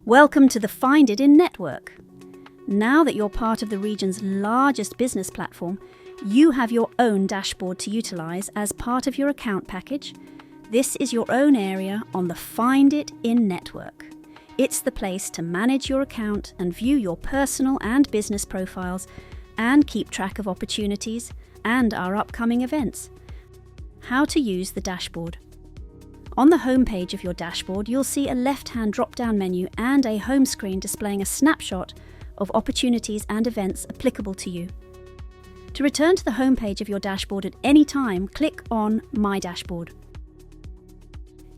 Welcome to the Find It In network. Now that you're part of the region's largest business platform, you have your own dashboard to utilize as part of your account package. This is your own area on the Find It In network. It's the place to manage your account and view your personal and business profiles and keep track of opportunities and our upcoming events. How to use the dashboard. On the home page of your dashboard, you'll see a left-hand drop-down menu and a home screen displaying a snapshot of opportunities and events applicable to you. To return to the home page of your dashboard at any time, click on My Dashboard.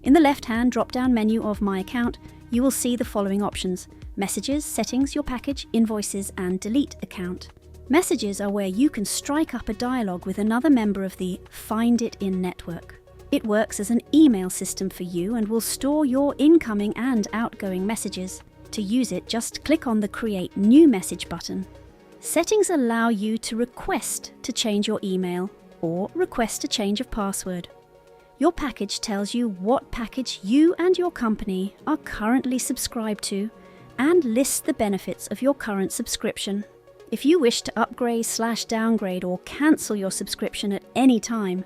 In the left-hand drop-down menu of My Account, you will see the following options: Messages, Settings, Your Package, Invoices, and Delete Account. Messages are where you can strike up a dialogue with another member of the Find It In network. It works as an email system for you and will store your incoming and outgoing messages. To use it, just click on the Create New Message button. Settings allow you to request to change your email or request a change of password. Your package tells you what package you and your company are currently subscribed to and lists the benefits of your current subscription. If you wish to upgrade/downgrade or cancel your subscription at any time,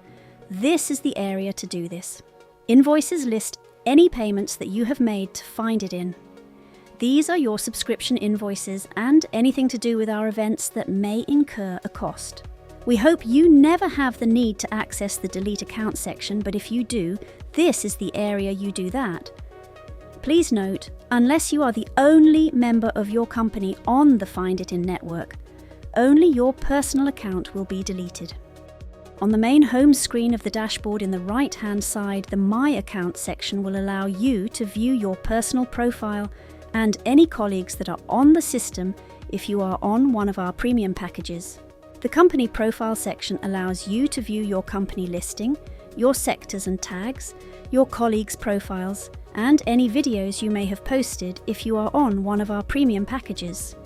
this is the area to do this. Invoices list any payments that you have made to Find It In. These are your subscription invoices and anything to do with our events that may incur a cost. We hope you never have the need to access the Delete Account section, but if you do, this is the area you do that. Please note, unless you are the only member of your company on the Find It In network, only your personal account will be deleted. On the main home screen of the dashboard in the right-hand side, the My Account section will allow you to view your personal profile and any colleagues that are on the system if you are on one of our premium packages. The Company Profile section allows you to view your company listing, your sectors and tags, your colleagues' profiles, and any videos you may have posted if you are on one of our premium packages.